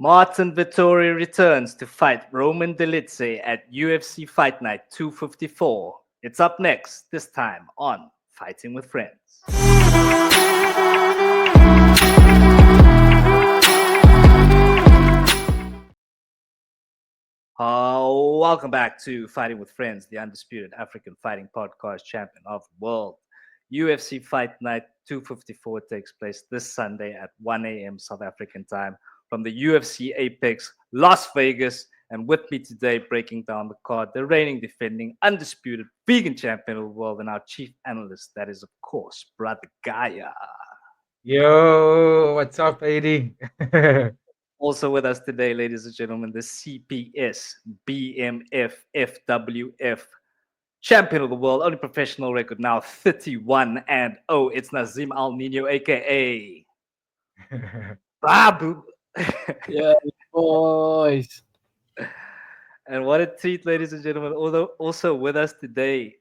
Marvin Vettori returns to fight Roman Dolidze at UFC Fight Night 254. It's up next, this time on Fighting with Friends. Welcome back to Fighting with Friends, the undisputed African fighting podcast champion of the world. UFC Fight Night 254 takes place this Sunday at 1 a.m. South African time from the UFC Apex, Las Vegas. And with me today, breaking down the card, the reigning, defending, undisputed vegan champion of the world, and our chief analyst, that is, of course, Brother Gaia. Yo, what's up, AD? Also with us today, ladies and gentlemen, the CPS, BMF, FWF champion of the world, only professional record now 31 and oh, it's Nazim Al Nino, aka Babu. Yeah, boys. And what a treat, ladies and gentlemen. Although also with us today,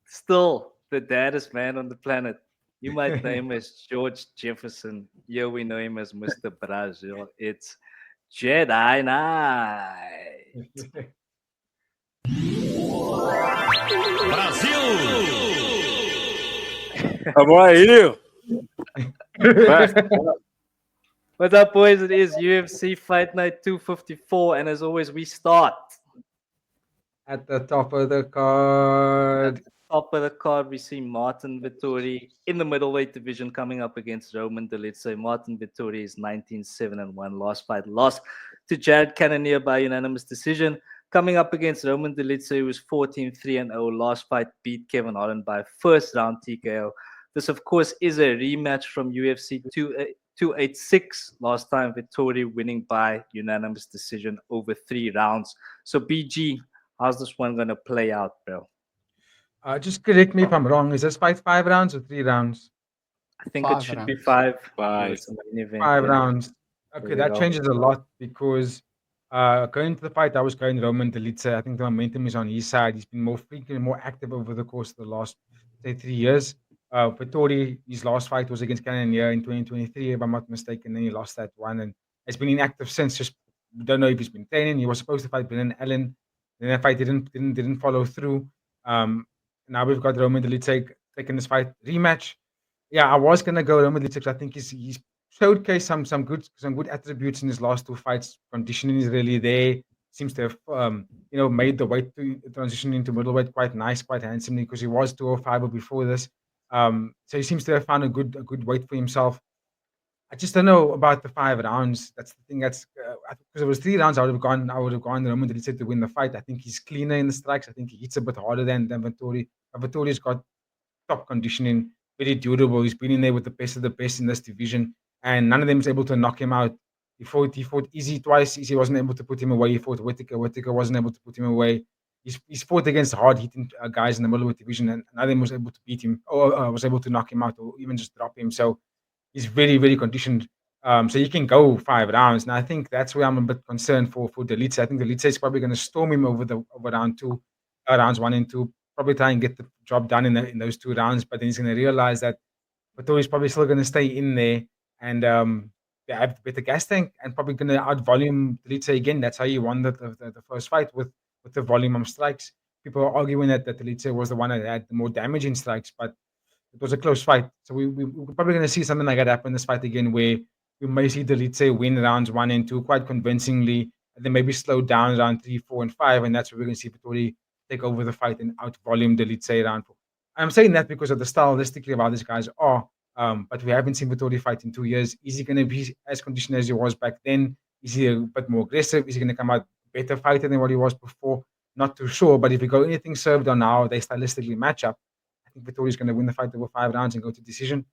still the daddest man on the planet. You might know him as George Jefferson. Here we know him as Mr. Brazil. It's Jedi Knight. Brasil! Vamos aí! What's up, boys? It is UFC Fight Night 254, and as always, we start At the top of the card. top of the card. We see Marvin Vettori in the middleweight division coming up against Roman Dolidze. Marvin Vettori is 19-7-1. Last fight lost to Jared Cannonier by unanimous decision. Coming up against Roman Dolidze, who was 14-3-0. Last fight beat Kevin Holland by first round TKO. This, of course, is a rematch from UFC 286. Last time, Vettori winning by unanimous decision over 3 rounds. So, BG, how's this one going to play out, bro? Just correct me if I'm wrong. Is this fight 5 rounds or 3 rounds? I think 5 it should be rounds. 5. Five. It's a main event, 5 yeah. rounds. There Okay, we that go. changes a lot because going to the fight, I was going Roman Dolidze. I think the momentum is on his side. He's been more frequent, more active over the course of the last, say, 3 years. Vettori, his last fight was against Cannonier in 2023, if I'm not mistaken. Then he lost that one and has been inactive since. Just don't know if he's been training. He was supposed to fight Brennan Allen. Then that fight didn't follow through. Now we've got Roman Dolidze taking this fight rematch. Yeah, I was gonna go Roman Dolidze. I think he's showcased some good attributes in his last 2 fights. Conditioning is really there. Seems to have made the weight to transition into middleweight quite nice, quite handsomely because he was 205 before this. So he seems to have found a good weight for himself. I just don't know about the 5 rounds. That's the thing. That's because it was 3 rounds. I would have gone Roman Dolidze to win the fight. I think he's cleaner in the strikes. I think he hits a bit harder than Vettori. Vettori's got top conditioning, very durable. He's been in there with the best of the best in this division, and none of them is able to knock him out. He fought Easy twice. Easy wasn't able to put him away. He fought Whittaker. Whittaker wasn't able to put him away. He's fought against hard-hitting guys in the middleweight division, and none of them was able to beat him or was able to knock him out or even just drop him. So he's very, very conditioned. So he can go 5 rounds. And I think that's where I'm a bit concerned for Dolidze. I think Dolidze is probably going to storm him over rounds 1 and 2. Probably try and get the job done in those 2 rounds, but then he's going to realize that Vettori's probably still going to stay in there and they have better gas tank and probably going to out volume Dolidze again. That's how he won the first fight with the volume of strikes. People are arguing that Dolidze was the one that had the more damaging strikes, but it was a close fight. So we're probably going to see something like that happen in this fight again, where we may see Dolidze win rounds 1 and 2 quite convincingly, and then maybe slow down round 3, 4, and 5, and that's where we're going to see Vettori take over the fight and out volume Dolidze round 4. I'm saying that because of the stylistically of how these guys are, but we haven't seen Vettori fight in 2 years. Is he going to be as conditioned as he was back then? Is he a bit more aggressive? Is he going to come out better fighter than what he was before? Not too sure, but if we go anything served on how they stylistically match up, I think Vettori's going to win the fight over 5 rounds and go to decision.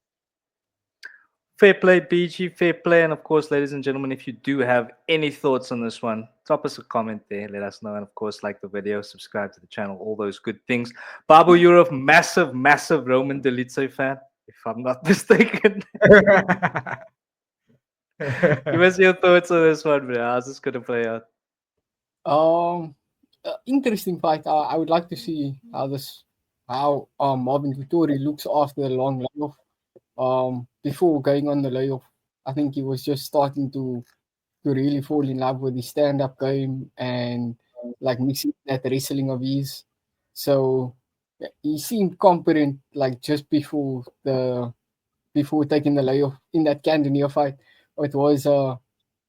Fair play, BG, fair play. And of course, ladies and gentlemen, if you do have any thoughts on this one, drop us a comment there. Let us know. And of course, like the video, subscribe to the channel, all those good things. Babu, you're a massive, massive Roman Dolidze fan, if I'm not mistaken. Give us your thoughts on this one, bro. How's this going to play out? Interesting fight. I would like to see how Marvin Vettori looks after the long layoff. Before going on the layoff, I think he was just starting to to really fall in love with the stand-up game and like mixing that wrestling of his. So he seemed competent like just before taking the layoff in that Cannonier fight. It was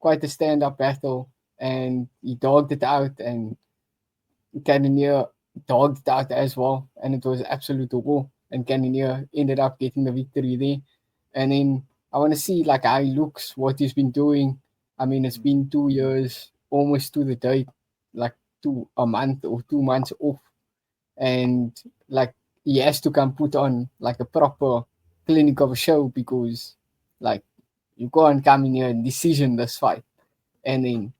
quite a stand-up battle, and he dogged it out, and Cannonier dogged it out as well, and it was absolute war. And Cannonier ended up getting the victory there. And then I want to see like how he looks, what he's been doing. I mean, it's been 2 years, almost to the date, like a month or 2 months off, and like he has to come put on like a proper clinic of a show because like you can't come in here and decision this fight and then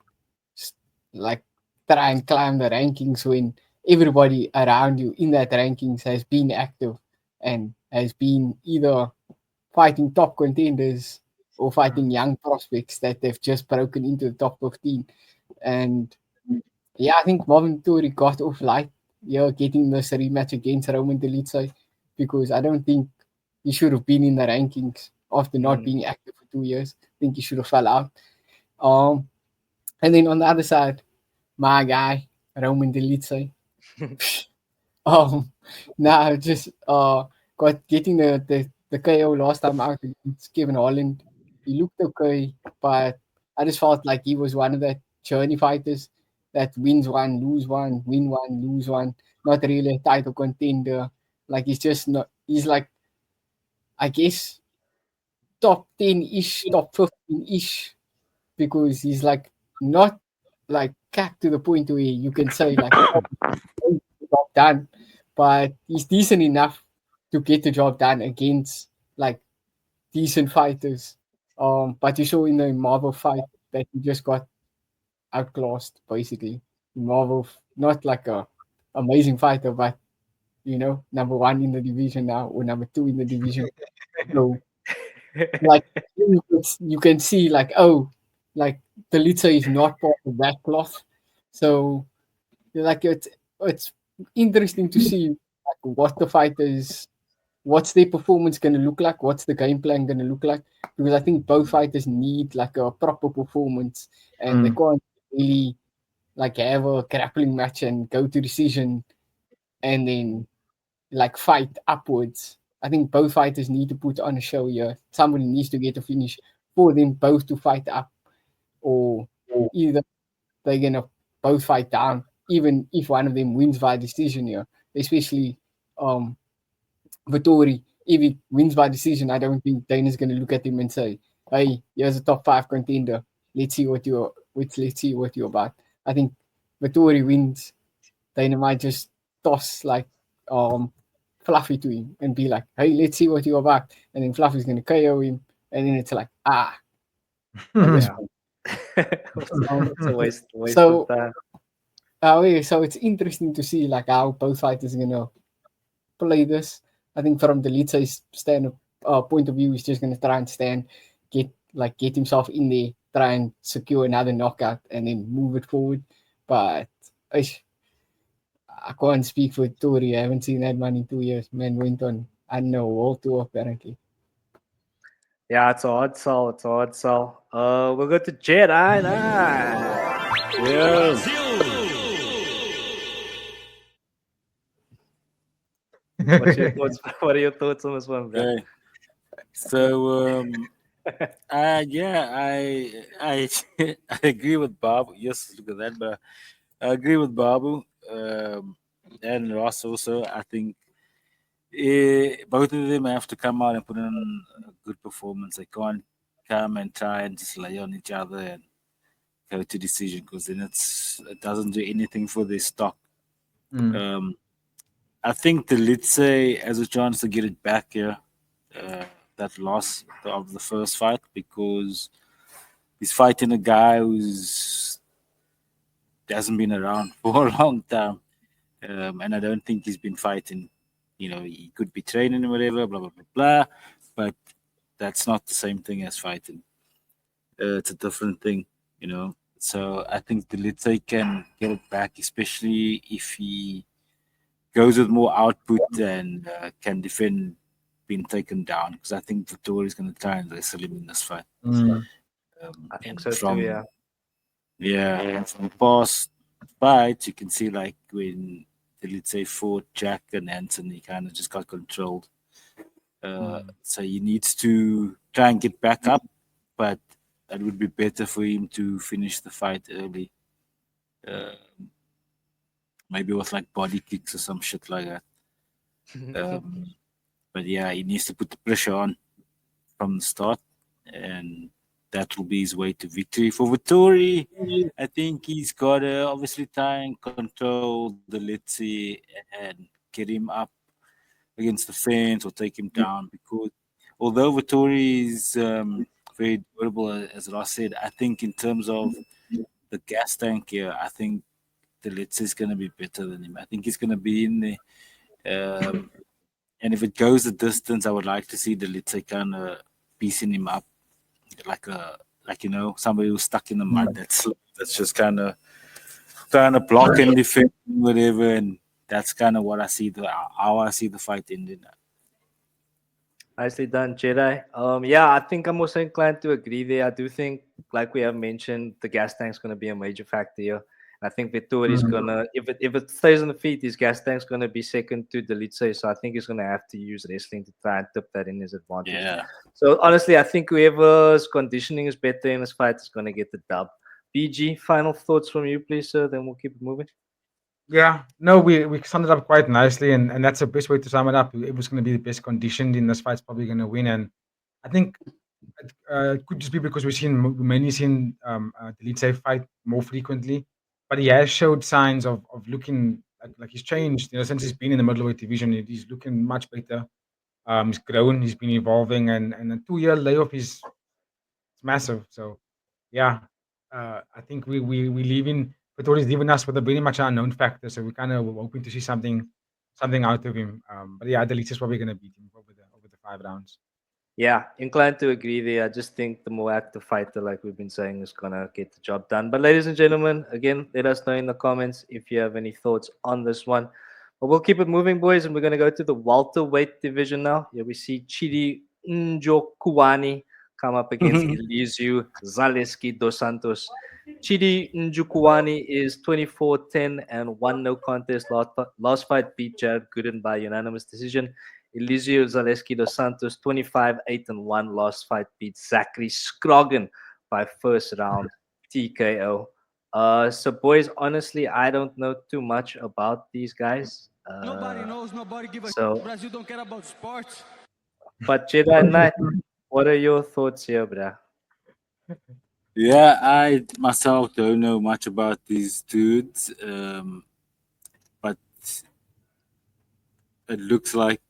like try and climb the rankings when everybody around you in that rankings has been active and has been either fighting top contenders or fighting young prospects that they've just broken into the top 15. And yeah, I think Marvin Vettori got off light, getting this rematch against Roman Dolidze because I don't think he should have been in the rankings after not being active for 2 years. I think he should have fell out. And then on the other side, my guy, Roman Dolidze. Now just got getting the KO last time out against Kevin Holland. He looked okay, but I just felt like he was one of the journey fighters that wins one, lose one, win one, lose one. Not really a title contender. Like he's just not. He's like, I guess, top 10-ish, top 15-ish, because he's like not like capped to the point where you can say like job done, but he's decent enough to get the job done against like decent fighters. But you saw in the Marvel fight that he just got outclassed basically. Marvel, not like a amazing fighter, but number one in the division now or number two in the division. So like you can see like like Dolidze is not part of that cloth. So like it's interesting to see like what the fighters, what's their performance going to look like, what's the game plan going to look like, because I think both fighters need like a proper performance and they can't really like have a grappling match and go to decision and then like fight upwards. I think both fighters need to put on a show here. Somebody needs to get a finish for them both to fight up, or either they're gonna both fight down, even if one of them wins by decision here. Especially Vettori, if he wins by decision, I don't think Dana's gonna look at him and say, "Hey, here's a top 5 contender. Let's see what you're about." I think Vettori wins. Dana might just toss like Fluffy to him and be like, "Hey, let's see what you're about," and then Fluffy's gonna KO him, and then it's like, It's a waste so of time. so it's interesting to see like how both fighters are gonna play this. I think from the Dolidze's point of view, he's just gonna try and get himself in there, try and secure another knockout, and then move it forward. But I can't speak for Tori. I haven't seen that man in 2 years. Man went on, I don't know, world tour apparently. Yeah, it's a hard sell. It's a hard sell. We'll go to Jedi Knight. Yes. What's your thoughts? What are your thoughts on this one, bro? Okay. So yeah, I I agree with Babu. Yes, look at that, but I agree with Babu and Ross also. I think both of them have to come out and put in a good performance. They can't come and try and just lay on each other and go to decision, because then it doesn't do anything for their stock. I think Dolidze has a chance to get it back here. That loss of the first fight, because he's fighting a guy who's hasn't been around for a long time, and I don't think he's been fighting. He could be training or whatever, blah blah blah blah, but that's not the same thing as fighting. It's a different thing, So I think Dolidze can get it back, especially if he goes with more output and can defend being taken down, because I think Vettori is going to try and wrestle him in this fight. I think so too, yeah. Yeah, and from past fights, you can see like when Elizeu fought Jack and Anthony, he kind of just got controlled. So he needs to try and get back up, but it would be better for him to finish the fight early. Uh, Maybe with like body kicks or some shit like that. But yeah, he needs to put the pressure on from the start, and that will be his way to victory. For Vettori, I think he's got to obviously try and control the Litzy and get him up against the fence or take him down, because although Vettori is very durable, as Ross said, I think in terms of the gas tank here, I think the Litzy is going to be better than him. I think he's going to be in there. And if it goes the distance, I would like to see the Litzy kind of piecing him up like somebody who's stuck in the mud. That's just kind of trying to block and defend whatever, and that's kind of what I see how I see the fight ending. Nicely done, Jedi. Yeah, I think I'm also inclined to agree there. I do think, like we have mentioned, the gas tank's going to be a major factor here. I think Vettori's gonna, if it stays on the feet, his gas tank's gonna be second to Dolidze. So I think he's gonna have to use wrestling to try and tip that in his advantage. Yeah. So honestly, I think whoever's conditioning is better in this fight is gonna get the dub. BG, final thoughts from you, please, sir. Then we'll keep it moving. Yeah, no, we summed it up quite nicely, and that's the best way to sum it up. It was going to be the best conditioned in this fight's probably going to win, and I think it could just be because we mainly seen Dolidze fight more frequently, but he has showed signs of looking like he's changed. Since he's been in the middleweight division, he's looking much better. He's grown, he's been evolving, and a 2-year layoff is massive. So, yeah, I think we leaving. Vettori's leaving us with a very much unknown factor, so we kind of hoping to see something out of him. But yeah, Dolidze is probably going to beat him over the 5 rounds. Yeah, inclined to agree there. I just think the more active fighter, like we've been saying, is gonna get the job done. But ladies and gentlemen, again, let us know in the comments if you have any thoughts on this one. But we'll keep it moving, boys, and we're gonna go to the welterweight division now. Here we see Chidi Njokuani come up against Elizeu Zaleski dos Santos. Chidi Njokuani is 24-10 and 1 no contest. Last fight beat Jared Gooden by unanimous decision. Elizeu Zaleski dos Santos, 25-8-1. Last fight beat Zachary Scroggin by first round TKO. So, boys, honestly, I don't know too much about these guys. Nobody knows. Nobody gives a so- Brazil don't care about sports. But Jedi Knight, what are your thoughts here, bruh? Yeah, I myself don't know much about these dudes, but it looks like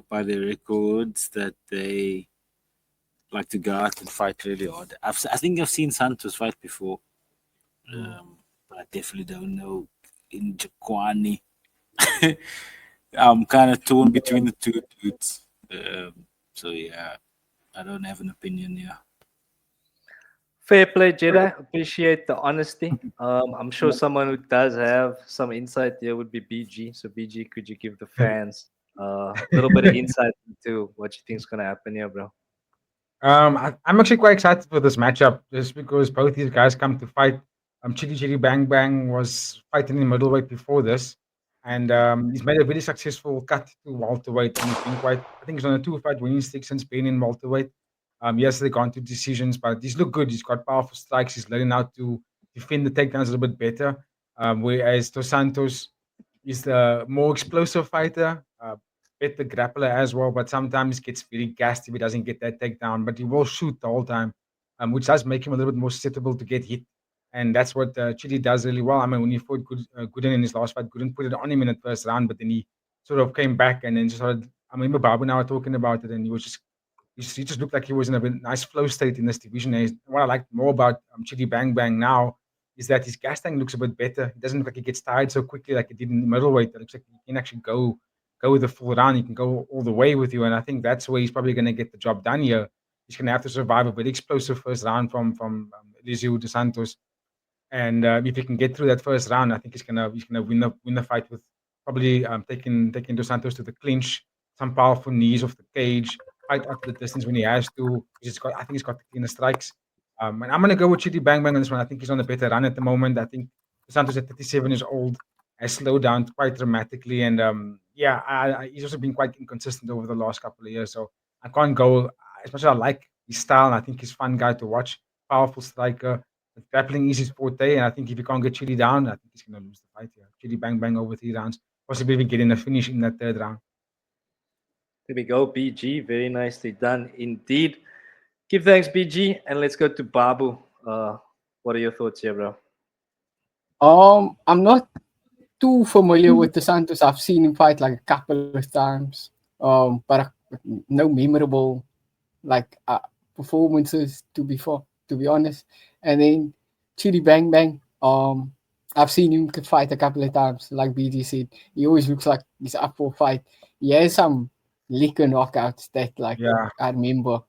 by their records that they like to go out and fight really hard. I think I've seen Santos fight before, but I definitely don't know Njokuani. I'm kind of torn between the two dudes. So yeah, I don't have an opinion here. Fair play, Jedi. Appreciate the honesty. I'm sure someone who does have some insight here would be BG. So, BG, could you give the fans a little bit of insight into what you think is going to happen here, bro? I'm actually quite excited for this matchup just because both these guys come to fight. Chidi Bang Bang was fighting in middleweight before this, and he's made a very successful cut to welterweight, and he's been I think he's on a 2-fight winning streak since being in welterweight. Yes, they've gone to decisions, but he's looked good. He's got powerful strikes. He's learning how to defend the takedowns a little bit better. Whereas Dos Santos is the more explosive fighter, better grappler as well, but sometimes gets very gassed if he doesn't get that takedown. But he will shoot the whole time, which does make him a little bit more susceptible to get hit. And that's what Chidi does really well. I mean, when he fought Gooden in his last fight, Gooden put it on him in the first round, but then he sort of came back and then just started. I remember Babu and I were talking about it, and he just looked like he was in a nice flow state in this division. And what I like more about Chidi Bang Bang now is that his gas tank looks a bit better. He doesn't look like he gets tired so quickly like he did in the middleweight. It looks like he can actually go with the full round. He can go all the way with you, and I think that's where he's probably going to get the job done here. He's going to have to survive a very explosive first round from Elizeu dos Santos, and if he can get through that first round, I think he's gonna win the fight with probably taking Dos Santos to the clinch, some powerful knees off the cage, fight up the distance when he has to. I think he's got the cleaner strikes. And I'm gonna go with Chidi Bang Bang on this one. I think he's on a better run at the moment. I think Santos at 37 years old has slowed down quite dramatically, and he's also been quite inconsistent over the last couple of years. So I can't go as much as I like his style, and I think he's a fun guy to watch. Powerful striker. Grappling is his forte, and I think if you can't get Chidi down, I think he's gonna lose the fight here. Chidi Bang Bang over 3 rounds, possibly even getting a finish in that 3rd round. There we go, BG. Very nicely done indeed. Give thanks, BG, and let's go to Babu. What are your thoughts here, bro? I'm not too familiar with the Santos. I've seen him fight like a couple of times. But no memorable performances to be honest. And then Chidi Bang Bang. I've seen him fight a couple of times. Like BG said, he always looks like he's up for a fight. He has some liquor knockouts that I remember,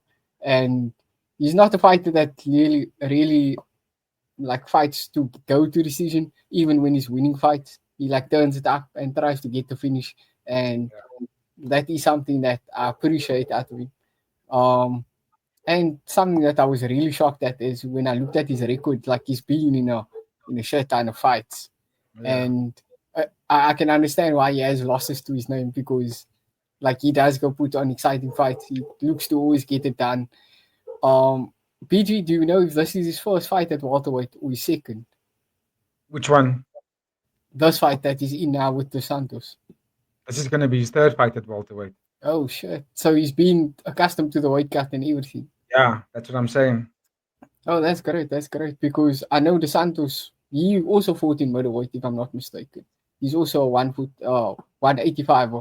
and he's not a fighter that really fights to go to decision. Even when he's winning fights, he turns it up and tries to get the finish, and that is something that I appreciate out of him. And something that I was really shocked at is when I looked at his record, he's been in a shit ton of fights, and I can understand why he has losses to his name, because he does go put on exciting fights. He looks to always get it done. BG, do you know if this is his first fight at welterweight or his second? Which one? This fight that he's in now with the Santos. This is going to be his 3rd fight at welterweight. Oh, shit. So he's been accustomed to the weight cut and everything. Yeah, that's what I'm saying. Oh, that's great. That's great. Because I know the Santos, he also fought in middleweight, if I'm not mistaken. He's also 185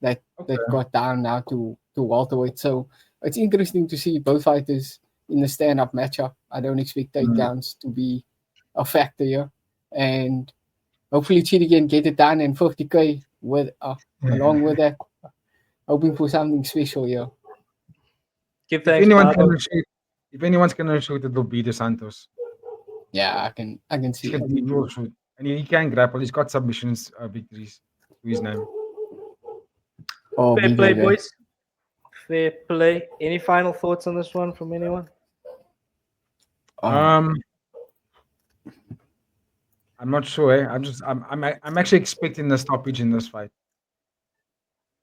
that got down now to welterweight. So it's interesting to see both fighters in the stand-up matchup. I don't expect takedowns to be a factor here. And hopefully Chidi can get it done in 50K with along with that. Hoping for something special here. Give thanks, if anyone's gonna shoot, it will be the Santos. Yeah, I can see it. He will shoot. And he can grapple. He's got submissions victories to his name. Oh, fair play, boys. Fair play. Any final thoughts on this one from anyone? I'm not sure. I'm actually expecting the stoppage in this fight,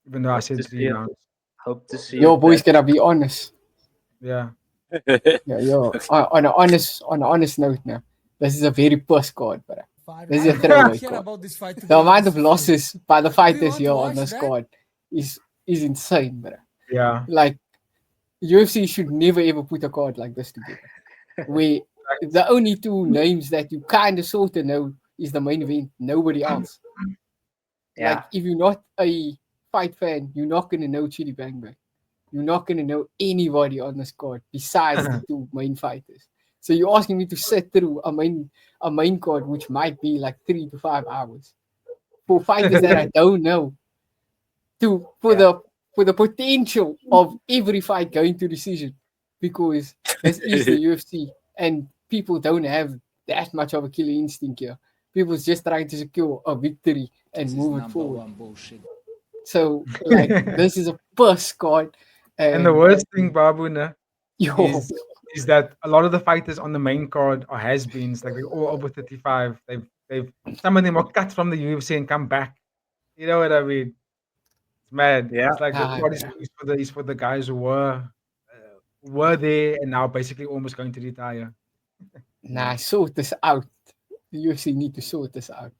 even though I said 3 rounds. Hope to see. Your boys gonna be honest. Yeah. Yo, on an honest note now. This is a very push card, but this is a throwaway card. The amount of losses by the fighters here on this card is insane, bro. Yeah. UFC should never ever put a card like this together. Where the only 2 names that you kind of sort of know is the main event, nobody else. Yeah. If you're not a fight fan, you're not gonna know Chidi Bang Bang. You're not gonna know anybody on this card besides the 2 main fighters. So you're asking me to sit through a main card which might be 3 to 5 hours for fighters that I don't know. For the potential of every fight going to decision, because this is the UFC and people don't have that much of a killer instinct here. People's just trying to secure a victory and move it forward. So this is a push card. And the worst thing, Babu, is that a lot of the fighters on the main card are has-beens. They're all over 35. They've some of them are cut from the UFC and come back. You know what I mean? It's mad. Yeah. It's is for the guys who were there and now basically almost going to retire. Nah, sort this out. The UFC need to sort this out.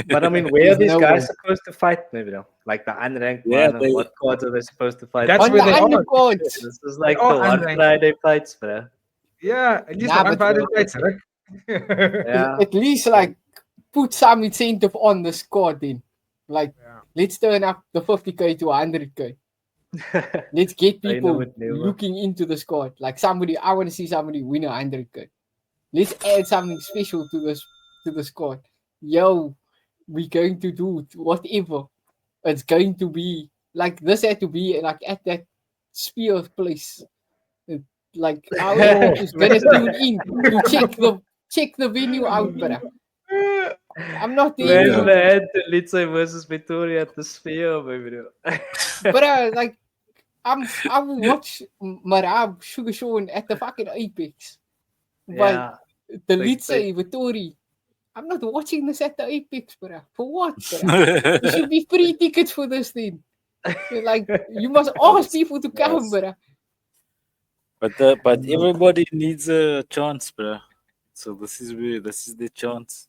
But I mean, where are these guys supposed to fight? Maybe the unranked one. What cards are they supposed to fight? That's where they are. This is the one Friday fights, bro. Yeah, at least the one Friday fights, right? Yeah. At least put some incentive on the squad then. Let's turn up the 50K to 100K. Let's get people looking into the squad. I want to see somebody win 100K. Let's add something special to the squad. Yo, we're going to do whatever. It's going to be this had to be at that spear place. I was gonna tune in to check the venue out, but I'm not there. Man, Elizeu versus Vettori at the Sphere, baby. But I will watch Marab Sugar Sean at the fucking Apex. But Yeah. the Like, Elizeu Vettori, I'm not watching this at the Apex, bruh. For what, bruh? There should be free tickets for this thing. Like, you must ask people to come, bruh. But everybody needs a chance, bro. So this is the chance.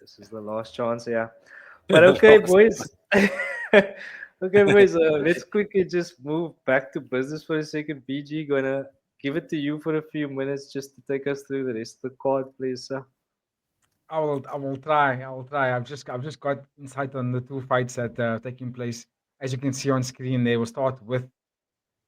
This is the last chance, yeah. But okay, boys. Okay, boys. Let's quickly just move back to business for a second. BG, gonna give it to you for a few minutes just to take us through the rest of the card, please, sir. I will try. I've just got insight on the two fights that are taking place. As you can see on screen, they will start with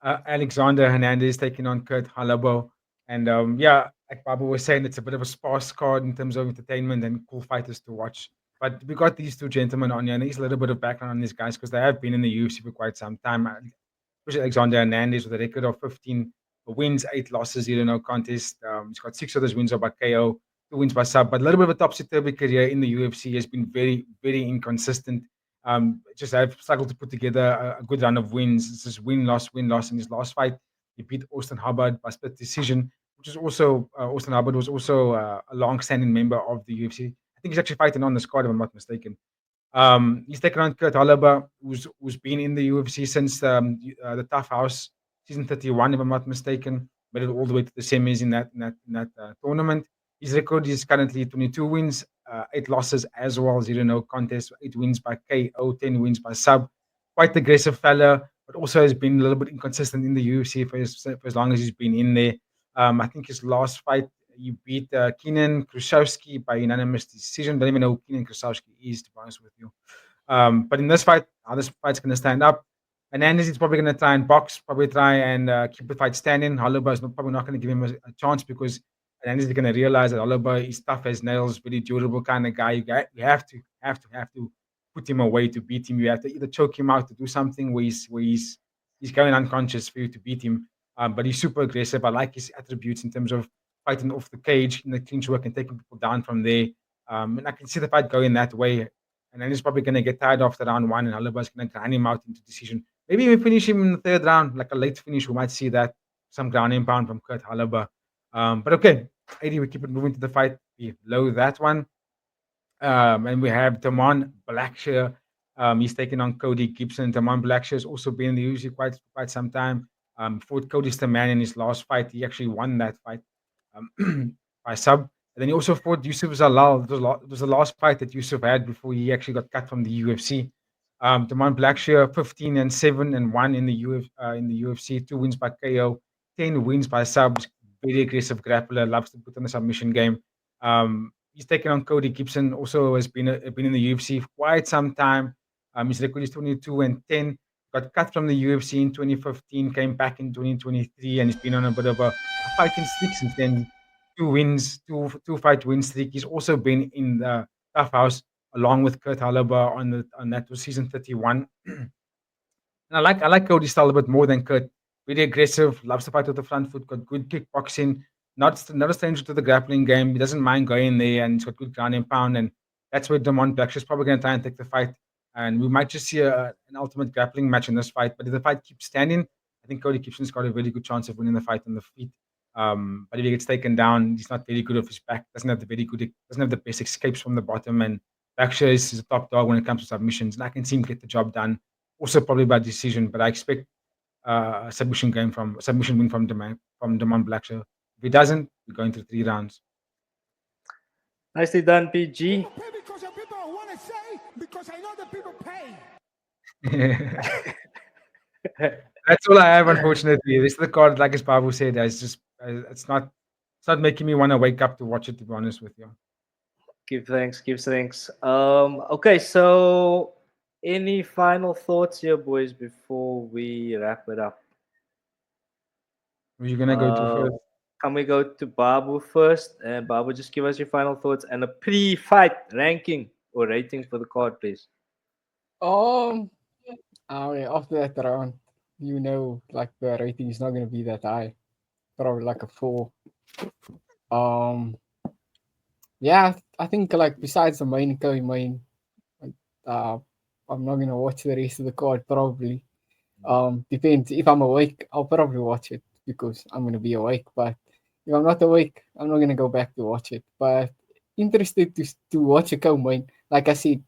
Alexander Hernandez taking on Kurt Halabo. And yeah, like Babu was saying, it's a bit of a sparse card in terms of entertainment and cool fighters to watch. But we got these two gentlemen on here, and there's a little bit of background on these guys because they have been in the UFC for quite some time. Especially Alexander Hernandez with a record of 15 wins, 8 losses, no contest. He's got 6 of those wins are by KO, 2 wins by sub, but a little bit of a topsy-turvy career in the UFC. Has been very, very inconsistent. Just have struggled to put together a good run of wins. It's just win, loss, win, loss. In his last fight, he beat Austin Hubbard by split decision, which is also Austin Hubbard was also a long-standing member of the UFC. I think he's actually fighting on this card, if I'm not mistaken. He's taken on Kurt Halaba, who's been in the UFC since the Tough House season 31, if I'm not mistaken. Made it all the way to the semis in that tournament. His record is currently 22 wins, 8 losses as well, 0 no contest, 8 wins by KO, 10 wins by sub. Quite aggressive fella, but also has been a little bit inconsistent in the UFC for as long as he's been in there. I think his last fight, he beat Keenan Krusowski by unanimous decision. Don't even know who Keenan Krusowski is, to be honest with you. But in this fight, how this fight's going to stand up, Hernandez is probably going to try and box, probably try and keep the fight standing. Holloway is probably not going to give him a chance because Hernandez is going to realize that Holloway is tough as nails, very durable kind of guy. You have to put him away to beat him. You have to either choke him out to do something where he's going unconscious for you to beat him. But he's super aggressive. I like his attributes in terms of fighting off the cage in the clinch work and taking people down from there. And I can see the fight going that way. And then he's probably going to get tired after round 1, and Holloway's going to grind him out into decision. Maybe even finish him in the 3rd round, like a late finish. We might see that, some ground and pound from Kurt Halaba. But okay, 80, we keep it moving to the fight below that one. And we have Damon Blackshear. He's taking on Cody Gibson. Damon Blackshear has also been in the UFC quite some time. Fought Cody Staman in his last fight. He actually won that fight by sub. And then he also fought Yusuf Zalal. It was the last fight that Yusuf had before he actually got cut from the UFC. Damon Blackshear, 15-7-1 in the UFC, 2 wins by KO, 10 wins by subs. Very aggressive grappler, loves to put on the submission game. He's taken on Cody Gibson. Also has been in the UFC for quite some time. His record is 22-10. Got cut from the UFC in 2015. Came back in 2023, and he's been on a bit of a fighting streak since then. 2 wins, two fight win streak. He's also been in the Tough House along with Kurt Halaba on that was season 31. And I like Cody's style a bit more than Kurt. Very aggressive, loves to fight with the front foot, got good kickboxing, not a stranger to the grappling game. He doesn't mind going there, and he's got good ground and pound. And that's where Damon Blackshear is probably going to try and take the fight. And we might just see an ultimate grappling match in this fight. But if the fight keeps standing, I think Cody Gibson's got a very good chance of winning the fight on the feet. But if he gets taken down, he's not very good off his back. Doesn't have the best escapes from the bottom. And Blackshear is a top dog when it comes to submissions, and I can see him get the job done. Also probably by decision, but I expect a submission win from Damon Blackshear. If he doesn't, we're going to 3 rounds. Nicely done, PG. Because your people want to say, because I know the people pay. That's all I have, unfortunately. This is the card, like as Babu said, it's not making me want to wake up to watch it, to be honest with you. Give thanks. Okay, so any final thoughts here, boys, before we wrap it up? Who are you gonna go to first? Can we go to Babu first? And Babu, just give us your final thoughts and a pre-fight ranking or rating for the card, please. After that round, like the rating is not going to be that high. Probably like a 4. Yeah, I think like besides the main, I'm not going to watch the rest of the card probably. Depends. If I'm awake, I'll probably watch it because I'm gonna be awake. But if I'm not awake, I'm not gonna go back to watch it. But interested to watch a co-main. Like I said,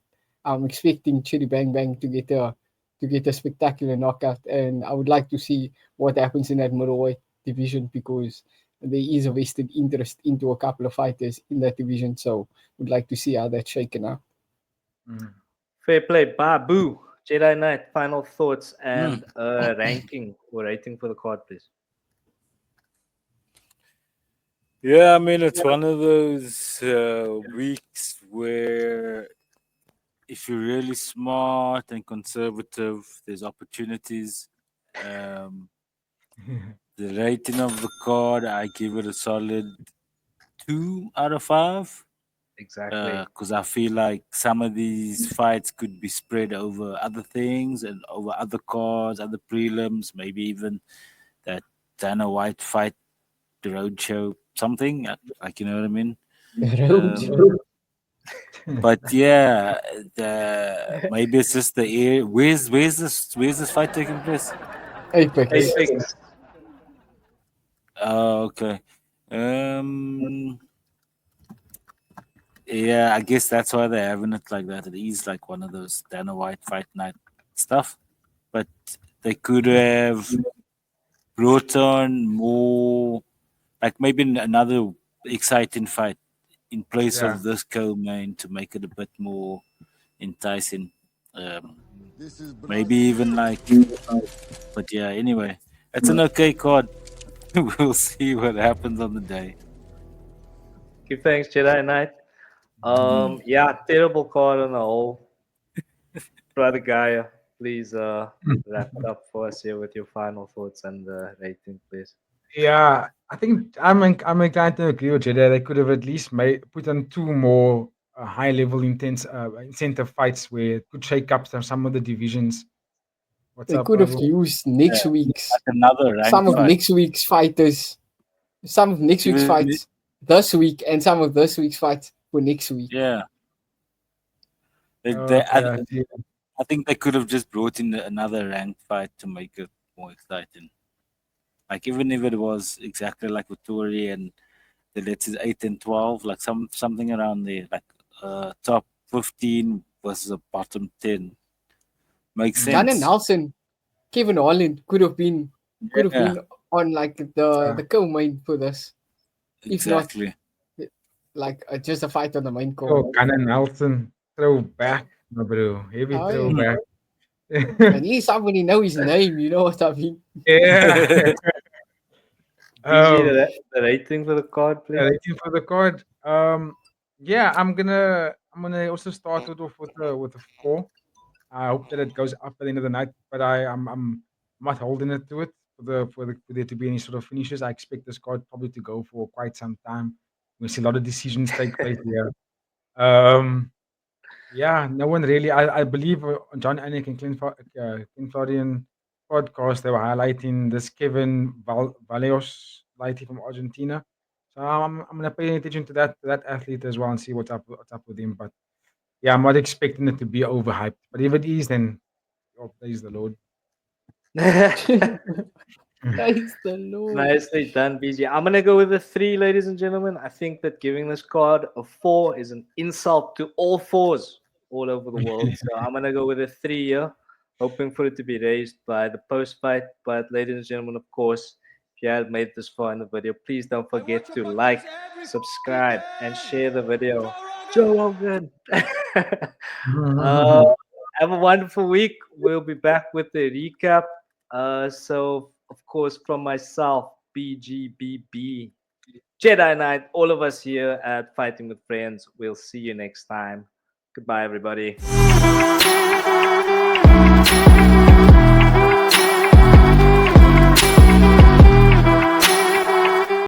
I'm expecting Chidi Bang Bang to get a spectacular knockout, and I would like to see what happens in that middleweight division because there is a vested interest into a couple of fighters in that division. So would like to see how that's shaken out. Mm. Fair play, Babu. Jedi Knight, final thoughts Hmm. and ranking or rating for the card, please. Yeah, I mean, it's one of those weeks where if you're really smart and conservative, there's opportunities. Um, the rating of the card, I give it a solid 2 out of 5 Exactly. because I feel like some of these fights could be spread over other things and over other cards, other prelims, maybe even that Dana White fight, the roadshow, something like you know what I mean. But yeah, maybe it's just the air. Where's this fight taking place? Apex. Apex. Oh, okay. Yeah, I guess that's why they're having it like that. It is like one of those Dana White Fight Night stuff. But they could have brought on more, like maybe another exciting fight in place Yeah. of this co-main to make it a bit more enticing. Maybe even like, but yeah. Anyway, it's an okay card. We'll see what happens on the day. Okay, thanks, Jedi Knight. Yeah, terrible card on the whole. Brother Gaia, please wrap it up for us here with your final thoughts and rating, please. Yeah, I think I'm inclined to agree with you there. They could have at least put on two more high level intense incentive fights where it could shake up some of the divisions. What's They up, could have Babu? used next Yeah, week's like another rank some of fight. next week's fighters, some of next week's Even- fights this week, and some of this week's fights for next week. Yeah. Okay, I see. I think they could have just brought in another ranked fight to make it more exciting. Like even if it was exactly like Vettori and the let's say 8 and 12, like something around there, like top 15 versus a bottom 10. Makes Gunnar sense. Nelson, Kevin Holland could have been Yeah, on like the co-main for this, if not exactly. like just a fight on the main Oh, card. Gunnar Nelson, throwback, no bro, heavy Oh, throwback. At least somebody know his name. You know what I mean? Yeah. BG, the rating for the card, please. Rating for the card. Yeah, I'm gonna also start it off with a 4. I hope that it goes up at the end of the night, but I'm not holding it to it for there to be any sort of finishes. I expect this card probably to go for quite some time. We see a lot of decisions take place here. Yeah, no one really. I believe on John Anik and Clint Florian podcast, they were highlighting this Kevin Valeos lady from Argentina. So I'm gonna pay attention to that athlete as well and see what's up with him. But yeah, I'm not expecting it to be overhyped. But if it is, then oh, praise the Lord. Praise the Lord. Nicely done, BG. I'm gonna go with a 3, ladies and gentlemen. I think that giving this card a 4 is an insult to all 4s all over the world. So I'm gonna go with a 3 here, hoping for it to be raised by the post fight. But ladies and gentlemen, of course, if you have made this far in the video, please don't forget to like, subscribe, and share the video. Joe Rogan. Have a wonderful week. We'll be back with the recap. So, of course, from myself, BGBB, Jedi Knight, all of us here at Fighting with Friends, we'll see you next time. Goodbye, everybody.